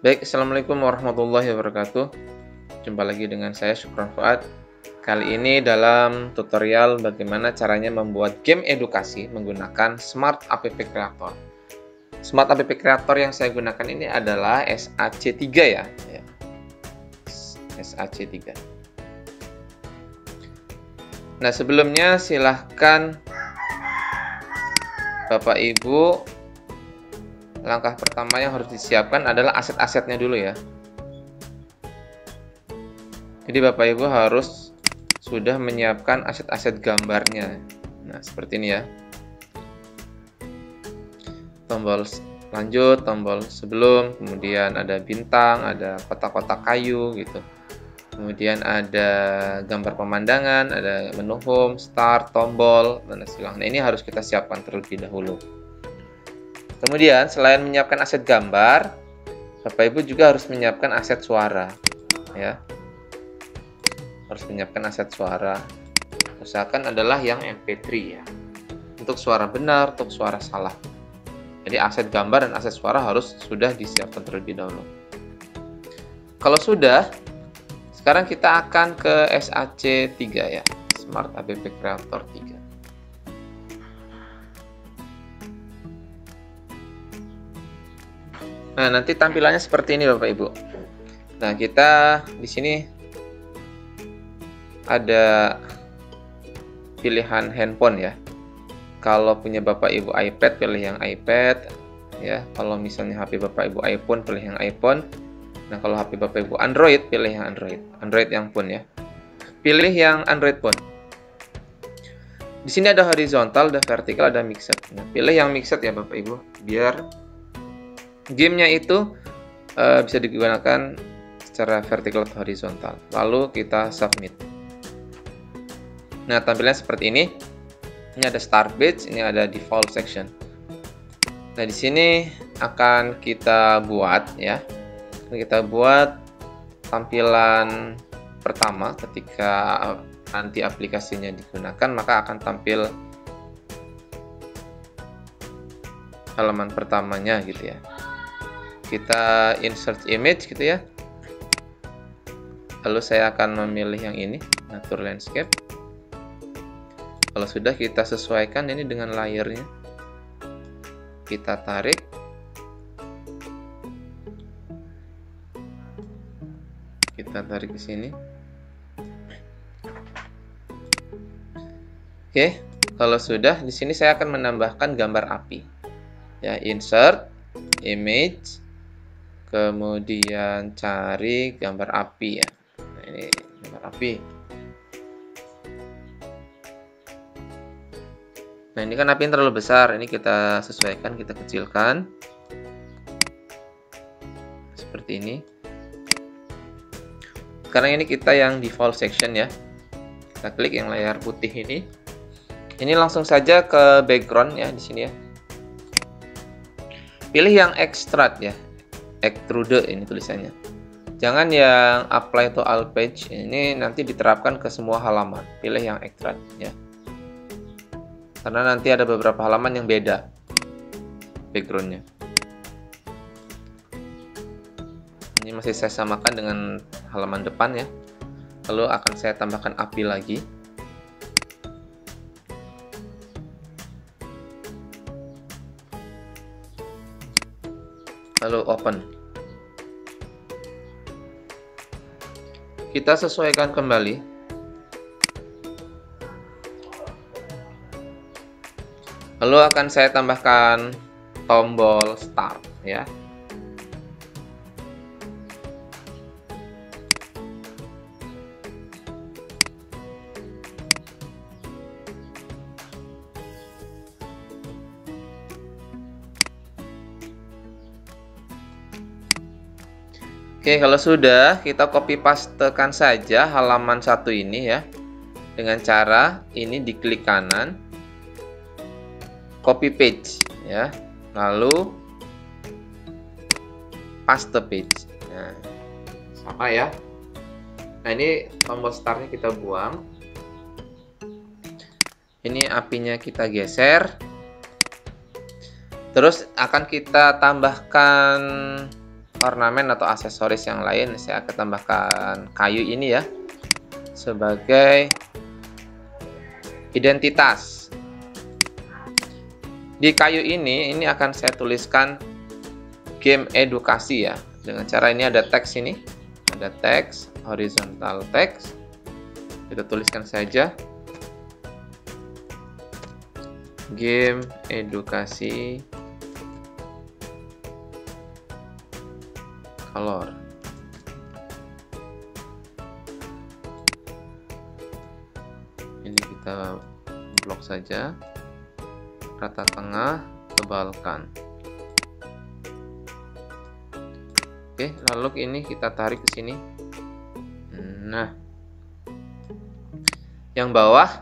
Baik, Assalamualaikum warahmatullahi wabarakatuh. Jumpa lagi dengan saya Syukron Fuad. Kali ini dalam tutorial bagaimana caranya membuat game edukasi menggunakan Smart App Creator. Smart App Creator yang saya gunakan ini adalah SAC3 ya. SAC3. Nah, sebelumnya silahkan Bapak Ibu, langkah pertama yang harus disiapkan adalah aset-asetnya dulu ya. Jadi Bapak Ibu harus sudah menyiapkan aset-aset gambarnya. Nah, seperti ini ya. Tombol lanjut, tombol sebelum, kemudian ada bintang, ada kotak-kotak kayu gitu. Kemudian ada gambar pemandangan, ada menu home, start, tombol, dan silang. Nah, ini harus kita siapkan terlebih dahulu. Kemudian selain menyiapkan aset gambar, Bapak Ibu juga harus menyiapkan aset suara ya. Harus menyiapkan aset suara. Usahakan adalah yang MP3 ya. Untuk suara benar, untuk suara salah. Jadi aset gambar dan aset suara harus sudah disiapkan terlebih dahulu. Kalau sudah, sekarang kita akan ke SAC3 ya, Smart App Creator 3. Nah, nanti tampilannya seperti ini Bapak Ibu. Nah, kita di sini ada pilihan handphone ya. Kalau punya Bapak Ibu iPad, pilih yang iPad ya. Kalau misalnya HP Bapak Ibu iPhone, pilih yang iPhone. Nah, kalau HP Bapak Ibu Android, pilih yang Android. Android yang phone ya. Pilih yang Android phone. Di sini ada horizontal, ada vertikal, ada mixed. Nah, pilih yang mixed ya Bapak Ibu, biar gamenya itu bisa digunakan secara vertikal atau horizontal. Lalu kita submit. Nah, tampilannya seperti ini. Ini ada start page, ini ada default section. Nah, di sini akan kita buat ya. Kita buat tampilan pertama ketika nanti aplikasinya digunakan, maka akan tampil halaman pertamanya gitu ya. Kita insert image gitu ya. Lalu saya akan memilih yang ini, Nature Landscape. Kalau sudah, kita sesuaikan ini dengan layernya. Kita tarik. Kita tarik ke sini. Oke, kalau sudah, di sini saya akan menambahkan gambar api. Ya, insert image, kemudian cari gambar api ya. Nah, ini gambar api. Nah, ini kan api yang terlalu besar. Ini kita sesuaikan, kita kecilkan. Seperti ini. Sekarang ini kita yang default section ya. Kita klik yang layar putih ini. Ini langsung saja ke background ya di sini ya. Pilih yang extrude ya. Extrude ini tulisannya. Jangan yang apply to all page. Ini nanti diterapkan ke semua halaman. Pilih yang extrude ya. Karena nanti ada beberapa halaman yang beda backgroundnya. Ini masih saya samakan dengan halaman depan ya. Lalu akan saya tambahkan api lagi. Lalu open. Kita sesuaikan kembali. Lalu akan saya tambahkan tombol start ya. Oke, kalau sudah, kita copy pastekan saja halaman satu ini ya. Dengan cara ini diklik kanan, copy page ya. Lalu paste page. Nah, sama ya. Nah, ini tombol startnya kita buang. Ini apinya kita geser. Terus akan kita tambahkan ornamen atau aksesoris yang lain. Saya akan tambahkan kayu ini ya sebagai identitas. Di kayu ini akan saya tuliskan game edukasi ya. Dengan cara ini ada teks ini, ada teks, horizontal teks. Kita tuliskan saja game edukasi color. Ini kita blok saja, rata tengah, tebalkan. Oke, lalu ini kita tarik ke sini. Nah, yang bawah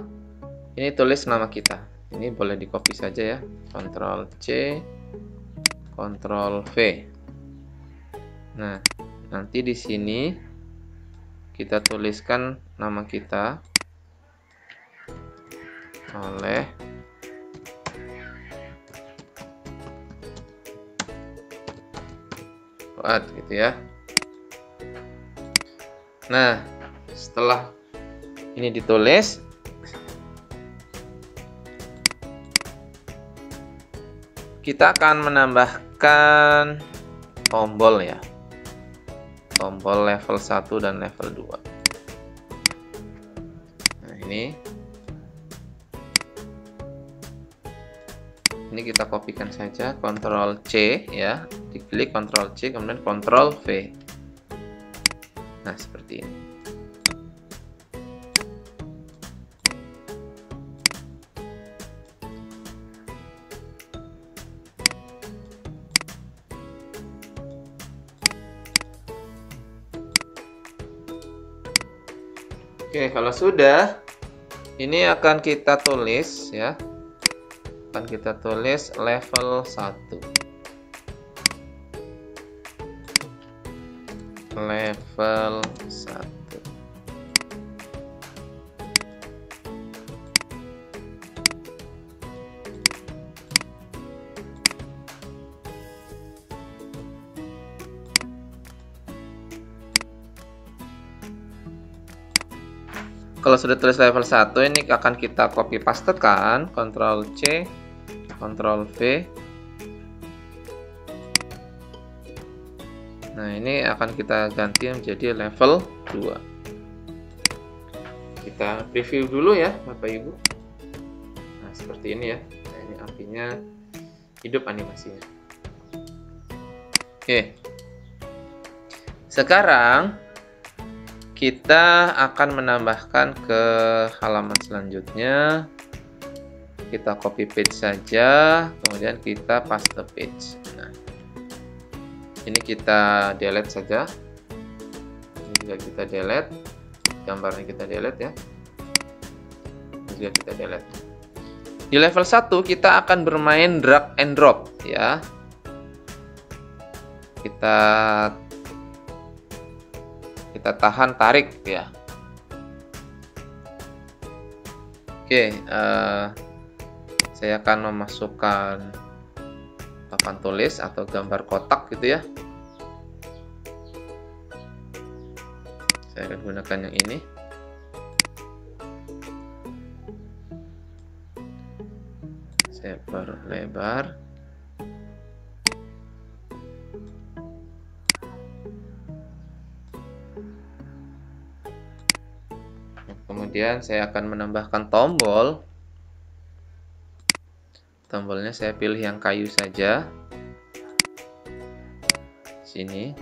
ini tulis nama kita. Ini boleh di copy saja ya, Ctrl C, Ctrl V. Nah, nanti di sini kita tuliskan nama kita oleh Fuad gitu ya. Nah, setelah ini ditulis, kita akan menambahkan tombol ya. Tombol level 1 dan level 2. Nah, ini kita kopikan saja, Ctrl C ya, diklik Ctrl C, kemudian Ctrl V. Nah, seperti ini. Oke, kalau sudah, ini akan kita tulis ya. Akan kita tulis level 1. Level 1. Kalau sudah tulis level 1, ini akan kita copy pastekan, Ctrl C, Ctrl V. Nah, ini akan kita ganti menjadi level 2. Kita preview dulu ya, Bapak Ibu. Nah, seperti ini ya. Nah, ini artinya hidup animasinya. Oke. Sekarang kita akan menambahkan ke halaman selanjutnya. Kita copy page saja, kemudian kita paste page. Nah, ini kita delete saja. Ini juga kita delete. Gambarnya kita delete ya. Ini juga kita delete. Di level 1 kita akan bermain drag and drop ya. Kita tahan, tarik ya. Oke, saya akan memasukkan papan tulis atau gambar kotak gitu ya. Saya akan gunakan yang ini. Saya perlebar. Kemudian saya akan menambahkan tombol. Tombolnya saya pilih yang kayu saja. Sini.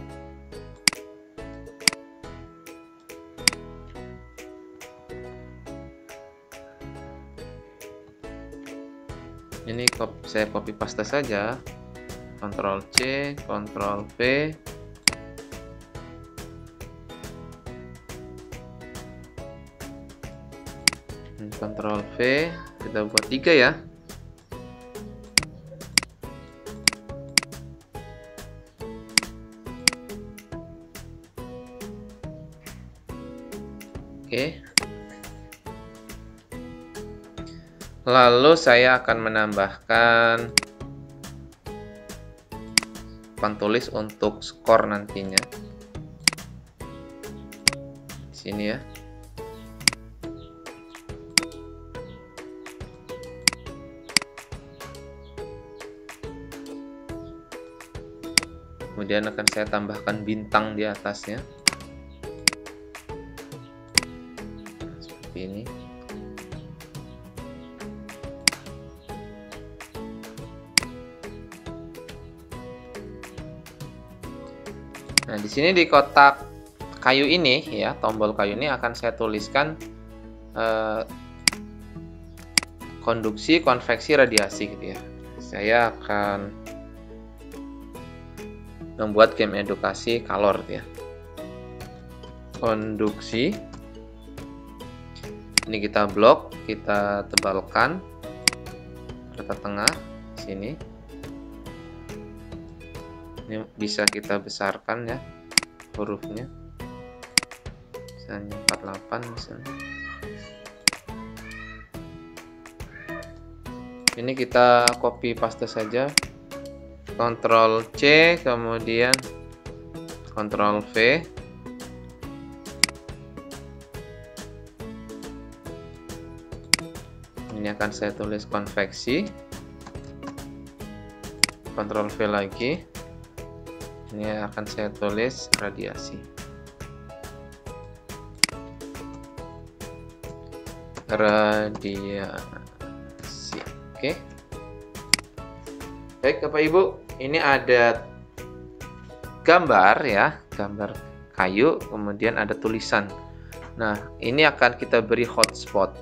Ini saya copy paste saja. Ctrl C, Ctrl V. Ctrl V, kita buat 3 ya. Oke. Lalu saya akan menambahkan papan tulis untuk skor nantinya. Sini ya. Kemudian akan saya tambahkan bintang di atasnya. Seperti ini. Nah, di sini di kotak kayu ini ya, tombol kayu ini akan saya tuliskan konduksi, konveksi, radiasi gitu ya. Saya akan membuat game edukasi color ya. Konduksi. Ini kita blok, kita tebalkan rata tengah sini. Ini bisa kita besarkan ya hurufnya. Misalnya 48 misalnya. Ini kita copy paste saja. Ctrl C, kemudian Ctrl V. Ini akan saya tulis konveksi. Ctrl V lagi. Ini akan saya tulis radiasi. Radiasi. Oke. Baik, Bapak Ibu. Ini ada gambar ya, gambar kayu, kemudian ada tulisan. Nah, ini akan kita beri hotspot.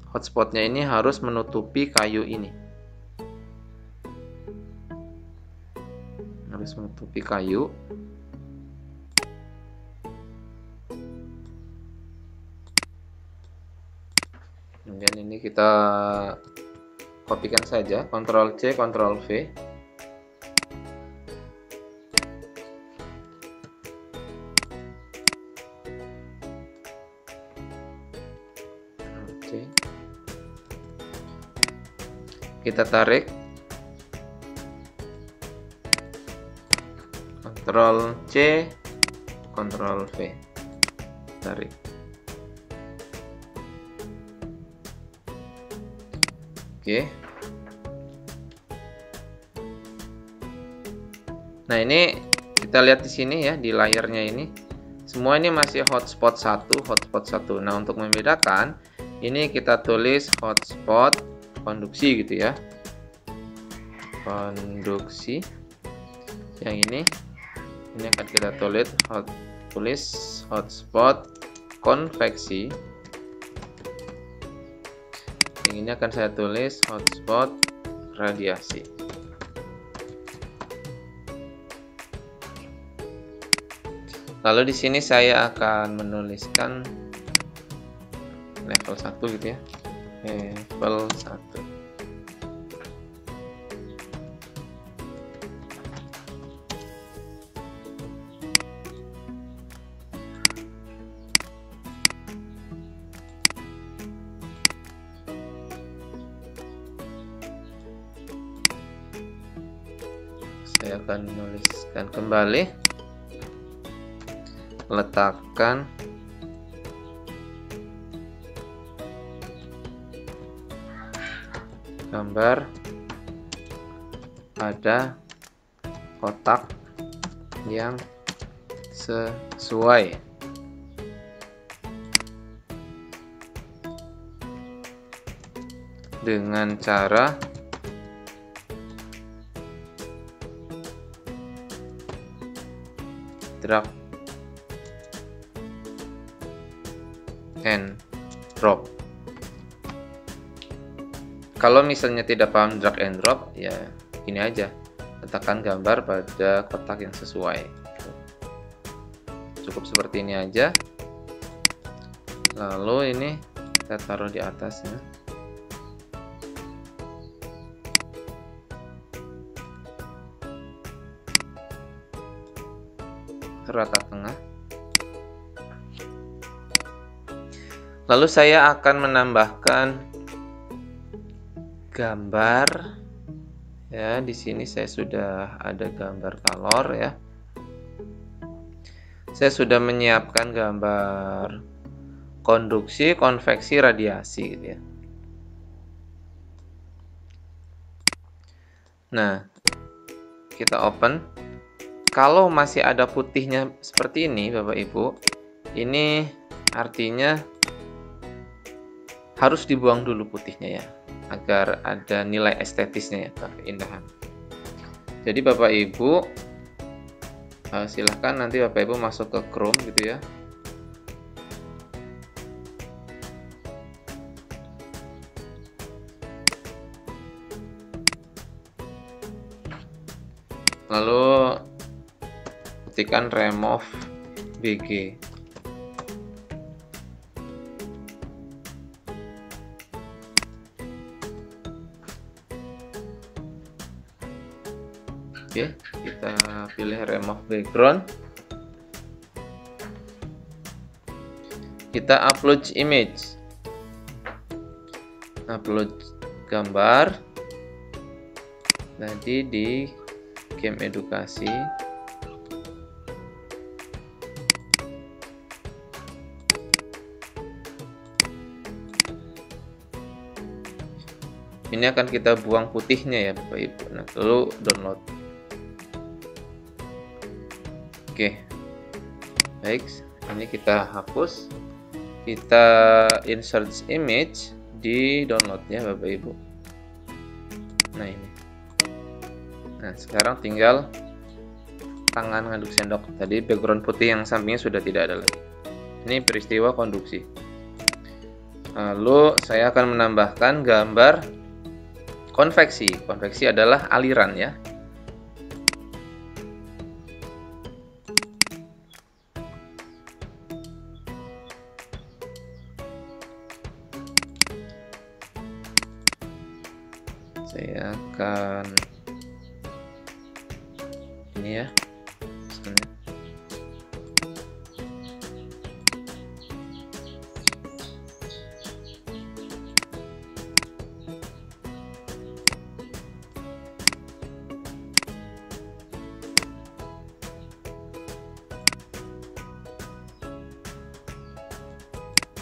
Hotspotnya ini harus menutupi kayu ini. Harus menutupi kayu. Kemudian ini kita kopikan saja, Ctrl C, Ctrl V. Oke. Kita tarik, Ctrl C, Ctrl V, tarik. Oke. Nah, ini kita lihat di sini ya, di layarnya ini. Semua ini masih hotspot 1, hotspot 1. Nah, untuk membedakan, ini kita tulis hotspot konduksi gitu ya. Konduksi. Yang ini akan kita tulis hotspot konveksi. Yang ini akan saya tulis hotspot radiasi. Lalu di sini saya akan menuliskan level 1 gitu ya. Level 1. Saya akan menuliskan kembali, letakkan gambar pada kotak yang sesuai. Dengan cara drag and drop. Kalau misalnya tidak paham drag and drop, ya ini aja, letakkan gambar pada kotak yang sesuai. Cukup seperti ini aja. Lalu ini kita taruh di atasnya. Rata tengah. Lalu saya akan menambahkan gambar ya. Di sini saya sudah ada gambar color ya. Saya sudah menyiapkan gambar konduksi, konveksi, radiasi gitu ya. Nah, kita open. Kalau masih ada putihnya seperti ini, Bapak Ibu, ini artinya harus dibuang dulu putihnya ya, agar ada nilai estetisnya ya, keindahan. Jadi Bapak Ibu, silahkan nanti Bapak Ibu masuk ke Chrome gitu ya. Lalu ketikkan remove BG. Oke, kita pilih remove background. Kita upload image. Upload gambar. Tadi di game edukasi. Ini akan kita buang putihnya ya Bapak Ibu. Nah, lalu download. Oke. Baik, ini kita hapus. Kita insert image di downloadnya Bapak Ibu. Nah, ini. Nah, sekarang tinggal tangan ngaduk sendok. Tadi background putih yang sampingnya sudah tidak ada lagi. Ini peristiwa konduksi. Lalu saya akan menambahkan gambar konveksi. Konveksi adalah aliran ya. Saya akan ini ya.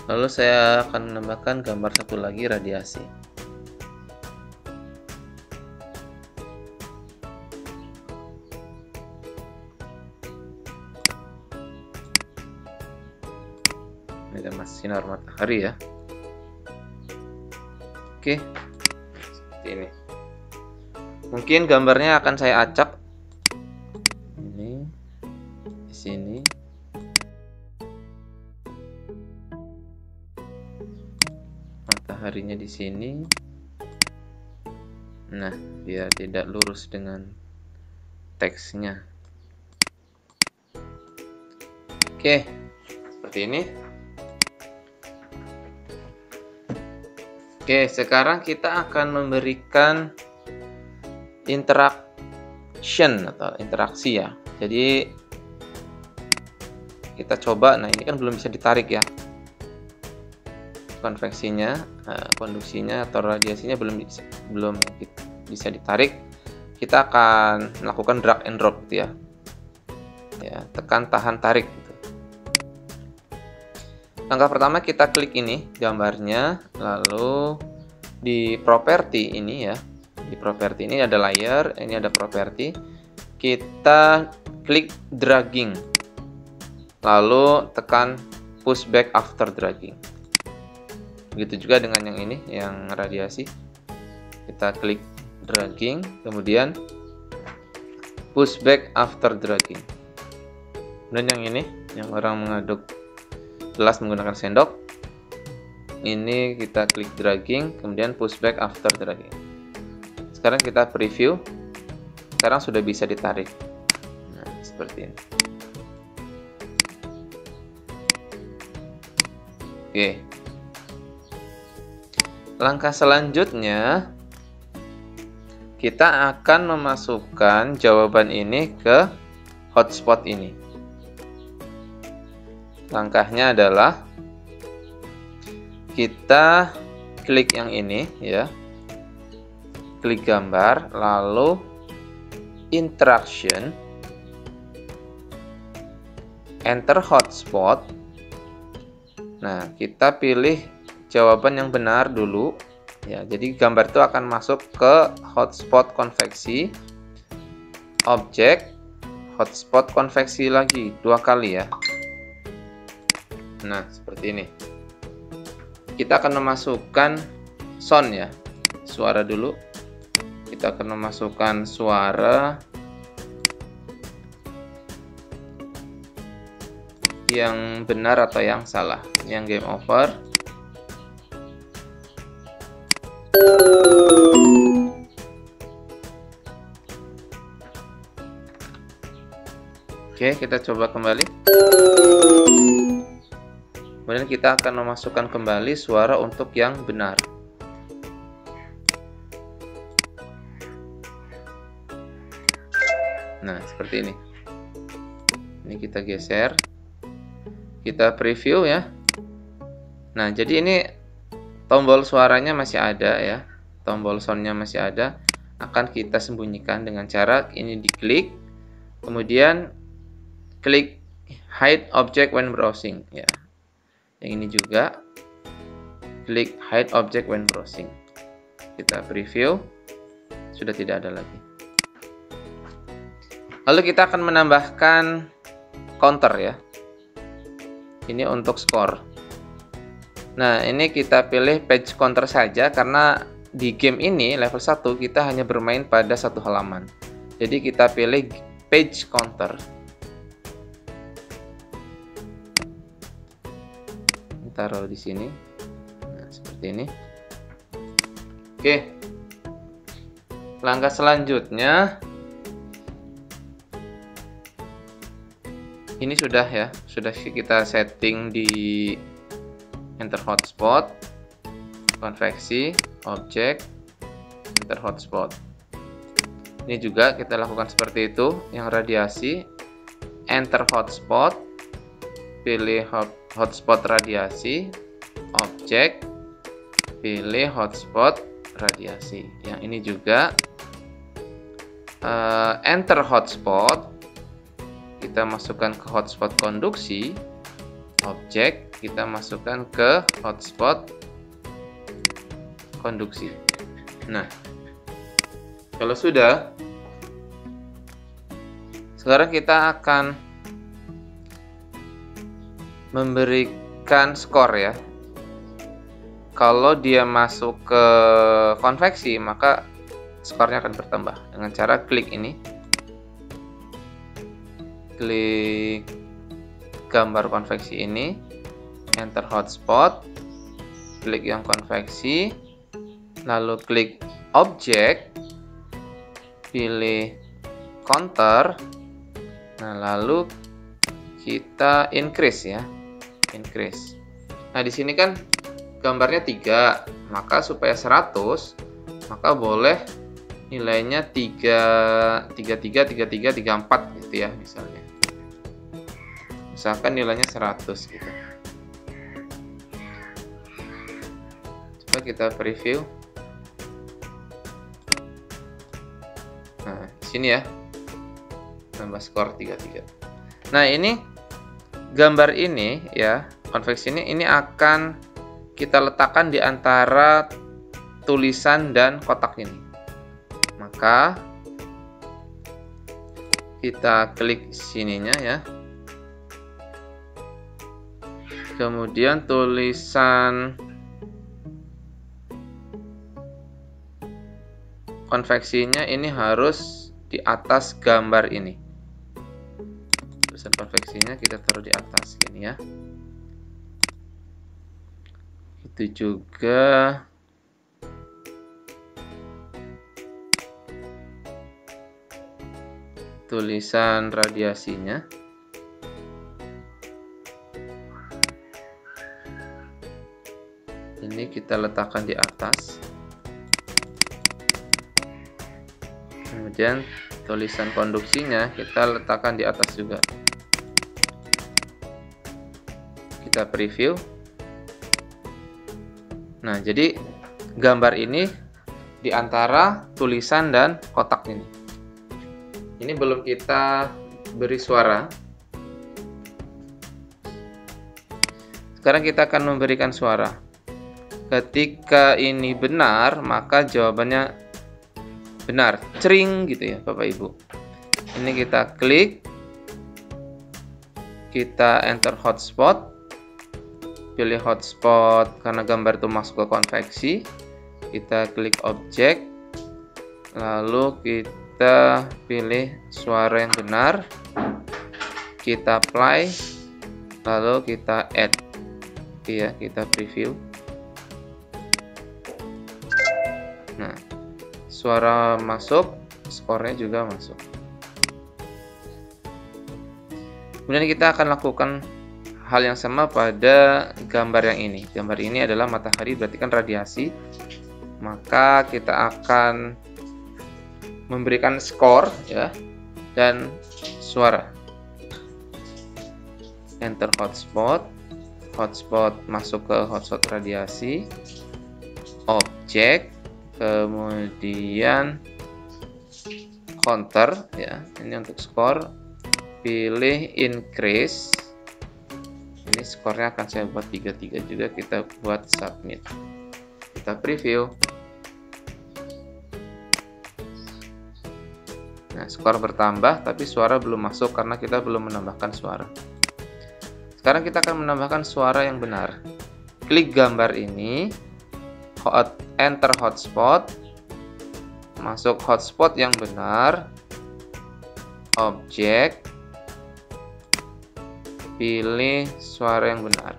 Lalu saya akan menambahkan gambar satu lagi, radiasi. Ini ada sinar matahari ya. Oke, seperti ini. Mungkin gambarnya akan saya acak. Ini di sini. Mataharinya di sini. Nah, biar tidak lurus dengan teksnya. Oke, seperti ini. Oke, sekarang kita akan memberikan interaction atau interaksi ya. Jadi kita coba. Nah, ini kan belum bisa ditarik ya. Konveksinya, konduksinya atau radiasinya belum bisa ditarik. Kita akan melakukan drag and drop gitu ya. Ya, tekan, tahan, tarik gitu. Langkah pertama kita klik ini gambarnya, lalu di properti ini ya. Di properti ini ada layer, ini ada properti. Kita klik dragging. Lalu tekan push back after dragging. Begitu juga dengan yang ini, yang radiasi. Kita klik dragging, kemudian push back after dragging. Dan yang ini, yang orang mengaduk gelas menggunakan sendok, ini kita klik dragging, kemudian push back after dragging. Sekarang kita preview. Sekarang sudah bisa ditarik. Nah, seperti ini. Oke. Langkah selanjutnya, kita akan memasukkan jawaban ini ke hotspot ini. Langkahnya adalah kita klik yang ini ya. klik gambar, lalu interaction, enter hotspot. Nah, kita pilih jawaban yang benar dulu. Ya, jadi gambar itu akan masuk ke hotspot konveksi, objek, hotspot konveksi lagi 2 kali ya. Nah, seperti ini. Kita akan memasukkan sound ya, suara dulu. Kita akan memasukkan suara yang benar atau yang salah. Yang game over. Oke, kita coba kembali. Kemudian kita akan memasukkan kembali suara untuk yang benar. Nah, seperti ini. Ini kita geser. Kita preview ya. Nah, jadi ini tombol suaranya masih ada ya. Tombol soundnya masih ada. Akan kita sembunyikan dengan cara ini diklik. Kemudian klik hide object when browsing ya. Yang ini juga klik hide object when browsing. Kita preview. Sudah tidak ada lagi. Lalu kita akan menambahkan counter ya. Ini untuk skor. Nah, ini kita pilih page counter saja karena di game ini level 1 kita hanya bermain pada satu halaman. Jadi kita pilih page counter. Taruh di sini. Nah, seperti ini. Oke. Langkah selanjutnya ini sudah ya, sudah kita setting di enter hotspot, konveksi, objek, enter hotspot. Ini juga kita lakukan seperti itu, yang radiasi, enter hotspot, pilih hotspot radiasi, objek, pilih hotspot radiasi. Yang ini juga enter hotspot, kita masukkan ke hotspot konduksi, objek, kita masukkan ke hotspot konduksi. Nah, kalau sudah, sekarang kita akan memberikan skor ya. Kalau dia masuk ke konveksi, maka skornya akan bertambah dengan cara klik ini. Klik gambar konveksi ini, enter hotspot, klik yang konveksi, lalu klik objek, pilih counter, nah lalu kita increase ya, increase. Nah di sini kan gambarnya 3, maka supaya 100, maka boleh nilainya 33, 34 gitu ya misalnya. Misalkan nilainya 100 gitu. Coba kita preview. Nah, di sini ya. Tambah skor 33. Nah, ini gambar ini ya, konveksi ini akan kita letakkan di antara tulisan dan kotak ini. Maka kita klik sininya ya. Kemudian tulisan konveksinya ini harus di atas gambar ini. Tulisan konveksinya kita taruh di atas gini ya. Itu juga tulisan radiasinya. Ini kita letakkan di atas. Kemudian tulisan konduksinya kita letakkan di atas juga. Kita preview. Nah, jadi gambar ini di antara tulisan dan kotak ini. Ini belum kita beri suara. Sekarang kita akan memberikan suara. Ketika ini benar, maka jawabannya benar. Cering gitu ya, Bapak Ibu. Ini kita klik. Kita enter hotspot. Pilih hotspot karena gambar itu masuk ke konveksi. Kita klik objek. Lalu kita pilih suara yang benar. Kita apply. Lalu kita add. Ya, kita preview. Nah, suara masuk, skornya juga masuk. Kemudian kita akan lakukan hal yang sama pada gambar yang ini. Gambar ini adalah matahari, berarti kan radiasi. Maka kita akan memberikan skor ya dan suara. Enter hotspot. Hotspot masuk ke hotspot radiasi, objek, kemudian counter ya. Ini untuk skor. Pilih increase. Ini skornya akan saya buat 33 juga. Kita buat submit. Kita preview. Nah, skor bertambah tapi suara belum masuk karena kita belum menambahkan suara. Sekarang kita akan menambahkan suara yang benar. Klik gambar ini, enter hotspot, masuk hotspot yang benar, objek, pilih suara yang benar,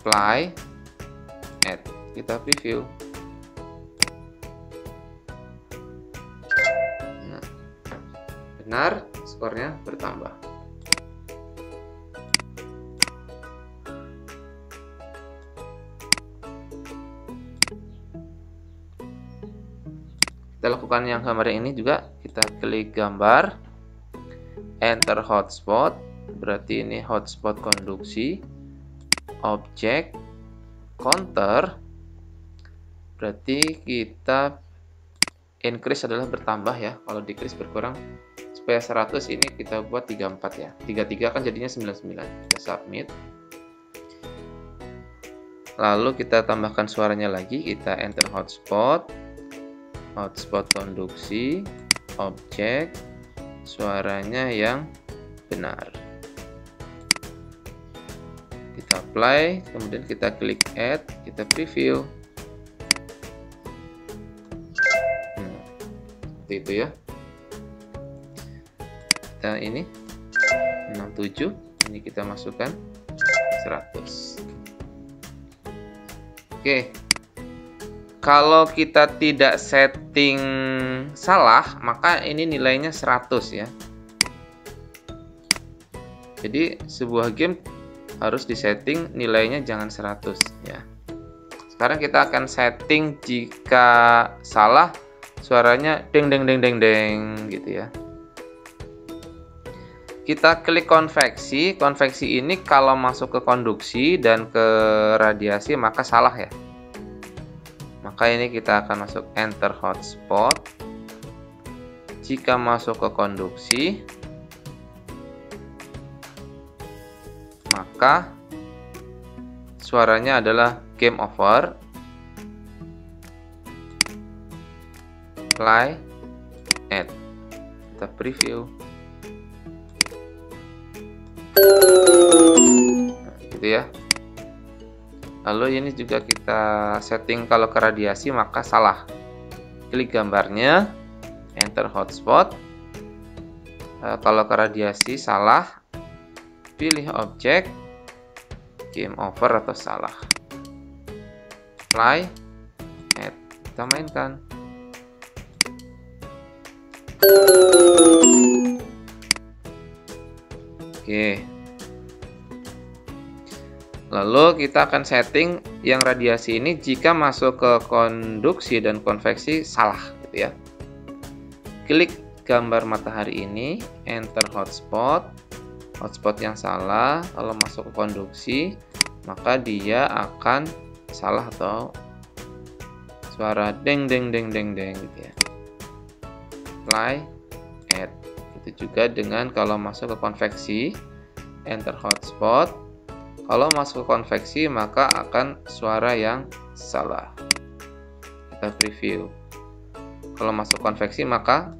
apply, add, kita preview. Nah, benar, skornya bertambah. Kita lakukan yang gambar ini juga. Kita klik gambar, enter hotspot, berarti ini hotspot konduksi, objek, counter, berarti kita increase adalah bertambah ya, kalau decrease berkurang. Supaya 100 ini kita buat 34 ya, 33 kan jadinya 99. Kita submit. Lalu kita tambahkan suaranya lagi, kita enter hotspot, hotspot konduksi, objek, suaranya yang benar. Kita apply, kemudian kita klik add, kita preview. Nah, seperti itu ya. Kita ini 67, ini kita masukkan 100. Oke. Kalau kita tidak setting salah, maka ini nilainya 100 ya. Jadi sebuah game harus disetting nilainya jangan 100 ya. Sekarang kita akan setting jika salah suaranya deng deng deng deng deng gitu ya. Kita klik konveksi. Konveksi ini kalau masuk ke konduksi dan ke radiasi maka salah ya. Maka ini kita akan masuk enter hotspot. Jika masuk ke konduksi, maka suaranya adalah game over. Apply, add. Kita preview. Nah, gitu ya. Lalu ini juga kita setting kalau ke radiasi maka salah. Klik gambarnya, enter hotspot. Kalau ke radiasi salah, pilih objek, game over atau salah. Apply, add, kita mainkan. Oke. Lalu kita akan setting yang radiasi ini jika masuk ke konduksi dan konveksi salah gitu ya. Klik gambar matahari ini, enter hotspot. Hotspot yang salah, kalau masuk ke konduksi maka dia akan salah atau suara deng deng deng deng deng gitu ya. Apply, add. Itu juga dengan kalau masuk ke konveksi, enter hotspot. Kalau masuk ke konveksi maka akan suara yang salah. Kita preview. Kalau masuk konveksi maka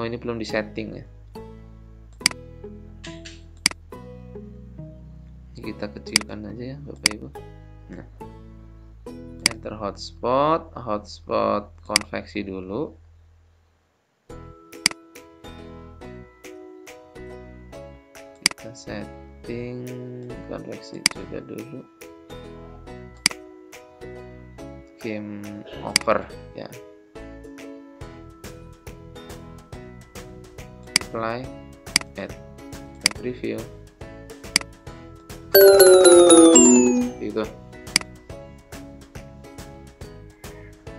ini belum disetting ya. Kita kecilkan aja ya Bapak Ibu. Nah, enter hotspot konveksi dulu. Kita setting konveksi juga dulu. Game over ya. Apply, add, kita preview. Gitu.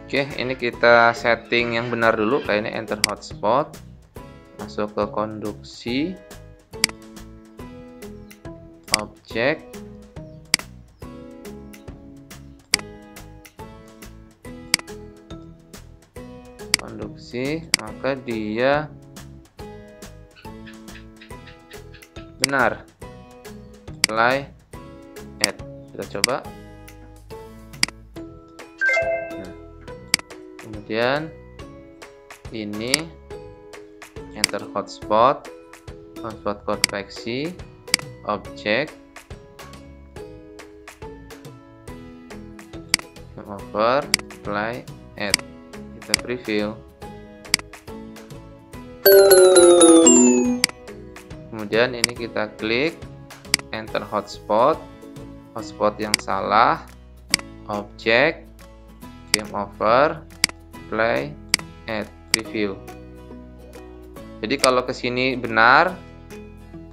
Oke, ini kita setting yang benar dulu. Kayak ini enter hotspot, masuk ke konduksi, objek, konduksi, maka dia benar. Apply, add. Kita coba. Nah, kemudian ini enter hotspot konveksi, objek, over, apply, add. Kita preview. Kemudian ini kita klik enter hotspot yang salah, objek, game over, play, add, preview. Jadi kalau ke sini benar,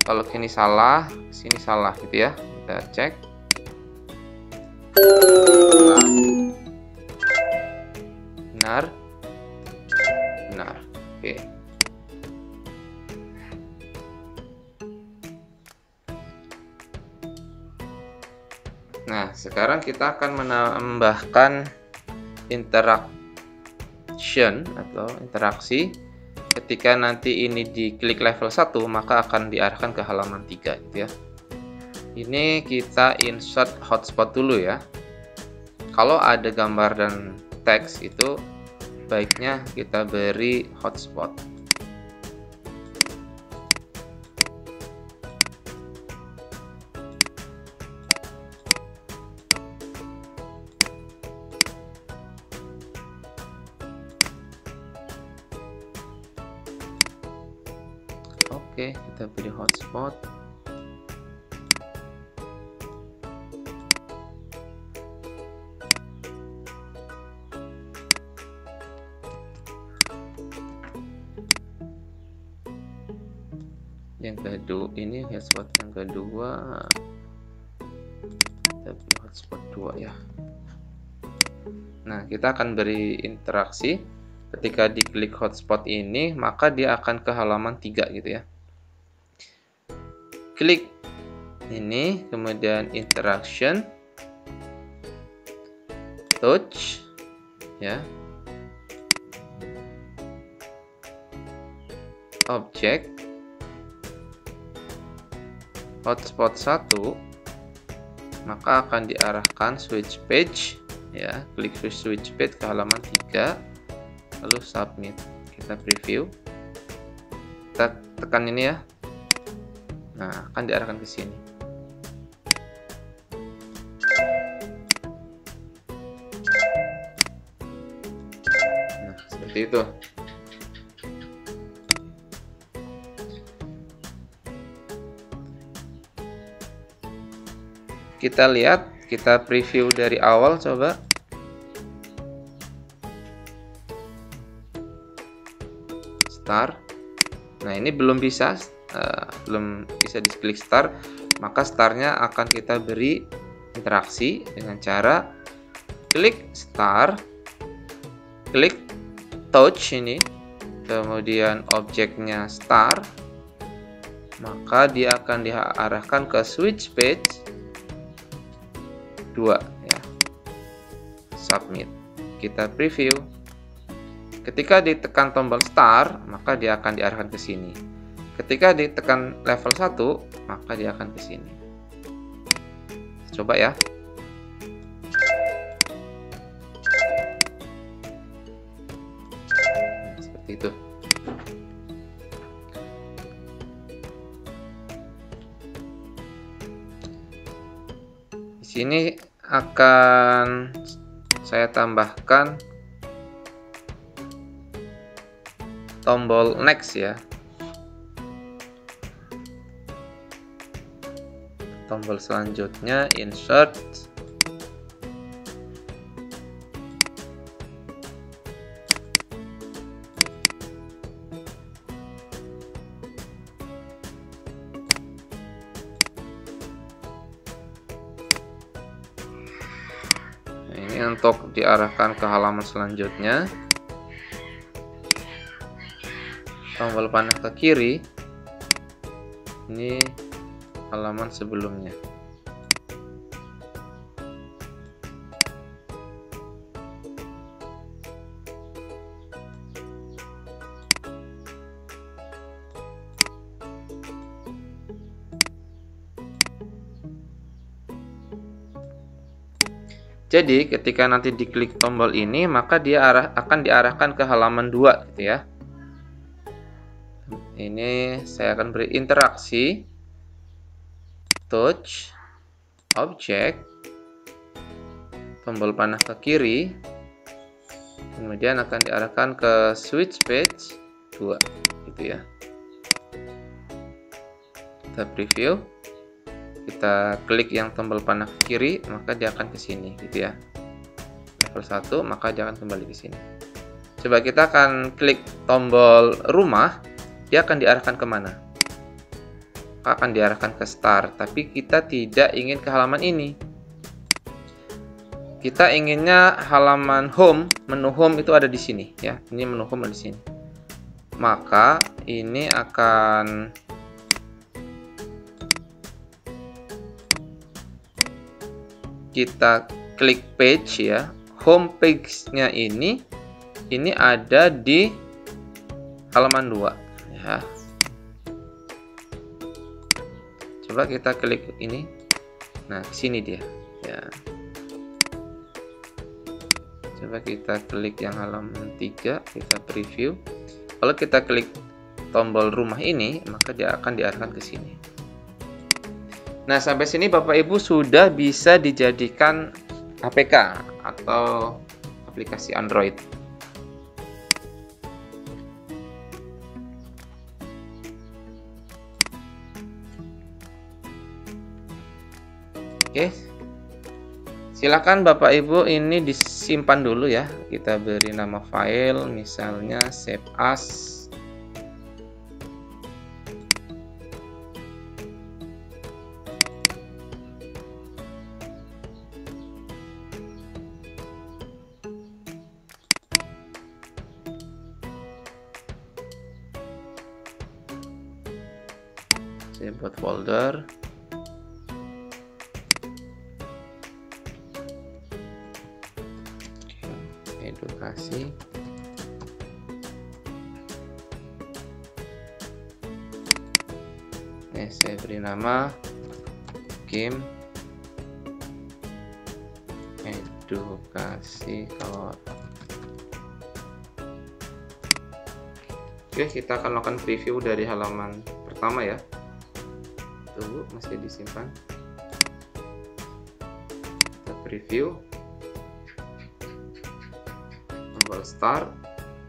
kalau ke sini salah gitu ya. Kita cek. Benar. Oke. Nah, sekarang kita akan menambahkan interaction atau interaksi. Ketika nanti ini diklik level 1, maka akan diarahkan ke halaman 3 gitu ya. Ini kita insert hotspot dulu ya. Kalau ada gambar dan teks itu baiknya kita beri hotspot. Oke, kita pilih hotspot. Yang kedua, ini hotspot yang kedua. Kita pilih hotspot 2 ya. Nah, kita akan beri interaksi. Ketika diklik hotspot ini, maka dia akan ke halaman 3 gitu ya. Klik ini, kemudian interaction, touch ya, objek, hotspot 1, maka akan diarahkan switch page ya. Klik switch page ke halaman 3, lalu submit. Kita preview, kita tekan ini ya. Nah, akan diarahkan ke sini. Nah, seperti itu. Kita lihat, kita preview dari awal coba. Start. Nah, ini belum bisa diklik start, maka startnya akan kita beri interaksi dengan cara klik start, klik touch ini, kemudian objeknya start, maka dia akan diarahkan ke switch page 2 ya. submit. Kita preview. Ketika ditekan tombol start, maka dia akan diarahkan ke sini. Ketika ditekan level 1, maka dia akan ke sini. Coba ya. Seperti itu. Di sini akan saya tambahkan tombol next ya. Tombol selanjutnya insert. Nah, ini untuk diarahkan ke halaman selanjutnya. Tombol panah ke kiri, ini halaman sebelumnya. Jadi ketika nanti diklik tombol ini, maka dia akan diarahkan ke halaman 2 gitu ya. Ini saya akan beri interaksi, touch, object, tombol panah ke kiri, kemudian akan diarahkan ke switch page 2 gitu ya. Kita preview, kita klik yang tombol panah ke kiri, maka dia akan ke sini gitu ya. Level 1, maka dia akan kembali ke sini. Coba kita akan klik tombol rumah, dia akan diarahkan kemana? Akan diarahkan ke start, tapi kita tidak ingin ke halaman ini. Kita inginnya halaman home, menu home itu ada di sini ya. Ini menu home ada di sini. Maka ini akan kita klik page ya. Home page-nya ini ada di halaman 2 ya. Coba kita klik ini. Nah, sini dia ya. Coba kita klik yang halaman 3, kita preview. Kalau kita klik tombol rumah ini, maka dia akan diarahkan ke sini. Nah, sampai sini Bapak Ibu sudah bisa dijadikan APK atau aplikasi Android. Oke, silakan Bapak Ibu ini disimpan dulu ya. Kita beri nama file, misalnya save as. Saya buat folder. Edukasi. Saya beri nama game edukasi kalau. Oke, kita akan lakukan preview dari halaman pertama ya. Tunggu, masih disimpan. Kita preview. Tombol start,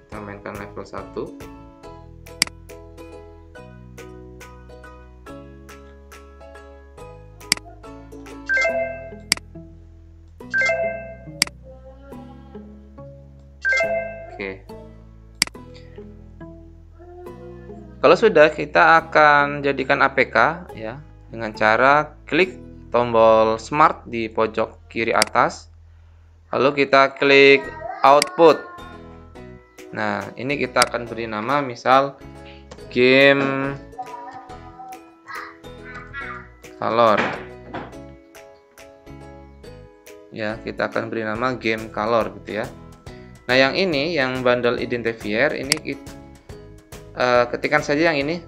kita mainkan level 1. Oke. Kalau sudah, kita akan jadikan APK ya dengan cara klik tombol smart di pojok kiri atas. Lalu kita klik output. Nah, ini kita akan beri nama misal game color. Ya, kita akan beri nama game color gitu ya. Nah, yang ini, yang bundle identifier ini ketikkan saja yang ini,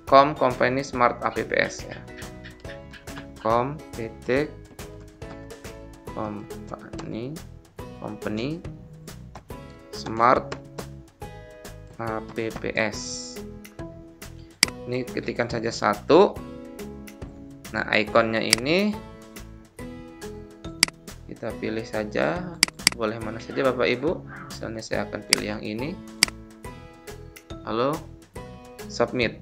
com company smart apps ya. Com titik company smart apps. Ini ketikkan saja satu. Nah, ikonnya ini kita pilih saja, boleh mana saja Bapak Ibu. Misalnya saya akan pilih yang ini. Lalu submit.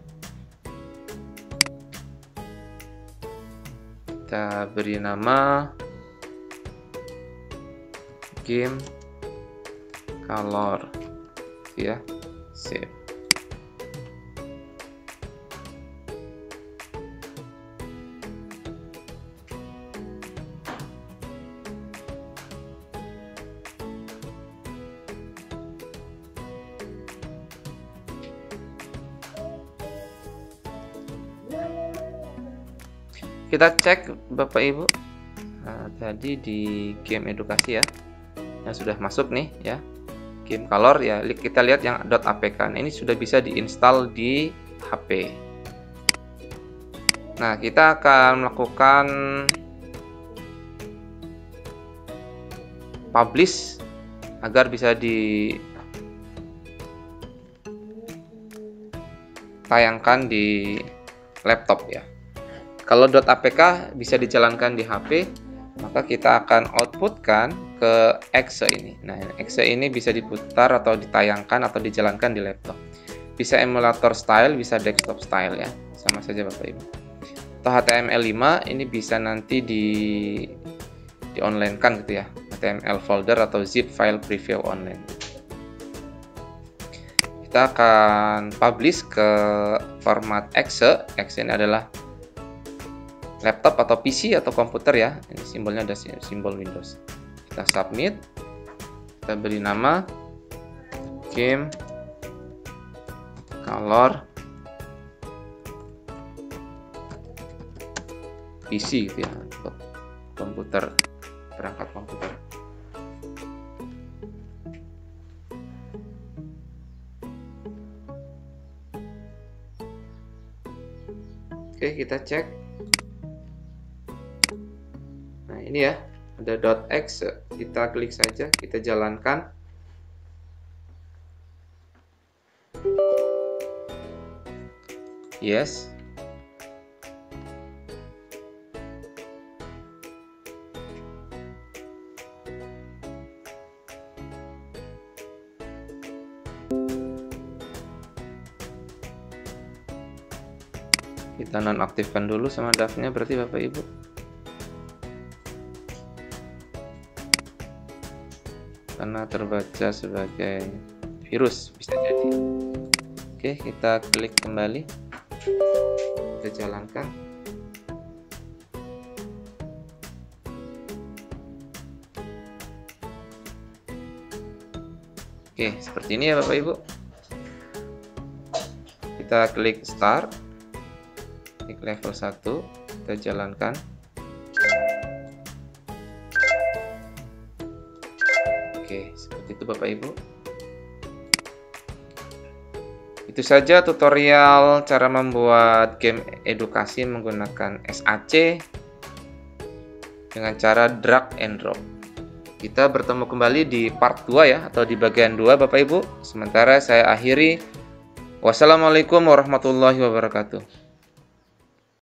Kita beri nama game color ya. Save. Kita cek Bapak Ibu. Nah, tadi di game edukasi ya, yang sudah masuk nih ya, game color ya, kita lihat yang .apk. Nah, ini sudah bisa diinstal di HP. Nah, kita akan melakukan publish agar bisa ditayangkan di laptop ya. Kalau .apk bisa dijalankan di HP, maka kita akan outputkan ke exe ini. Nah, exe ini bisa diputar atau ditayangkan atau dijalankan di laptop. Bisa emulator style, bisa desktop style ya. Sama saja Bapak Ibu. Atau HTML5 ini bisa nanti di online kan gitu ya. HTML folder atau zip file preview online. Kita akan publish ke format exe. Exe ini adalah laptop atau PC atau komputer ya. Ini simbolnya ada simbol Windows. Kita submit. Kita beri nama game color PC gitu ya, untuk komputer, perangkat komputer. Oke, kita cek. Ini ya, ada .exe, kita klik saja, kita jalankan. Yes. Kita nonaktifkan dulu sama DAV-nya berarti Bapak Ibu. Karena terbaca sebagai virus bisa jadi. Oke, kita klik kembali, kita jalankan. Oke, seperti ini ya Bapak Ibu. Kita klik start, klik level 1, kita jalankan. Oke, seperti itu Bapak Ibu. Itu saja tutorial cara membuat game edukasi menggunakan SAC dengan cara drag and drop. Kita bertemu kembali di part 2 ya, atau di bagian 2 Bapak Ibu. Sementara saya akhiri. Wassalamualaikum warahmatullahi wabarakatuh.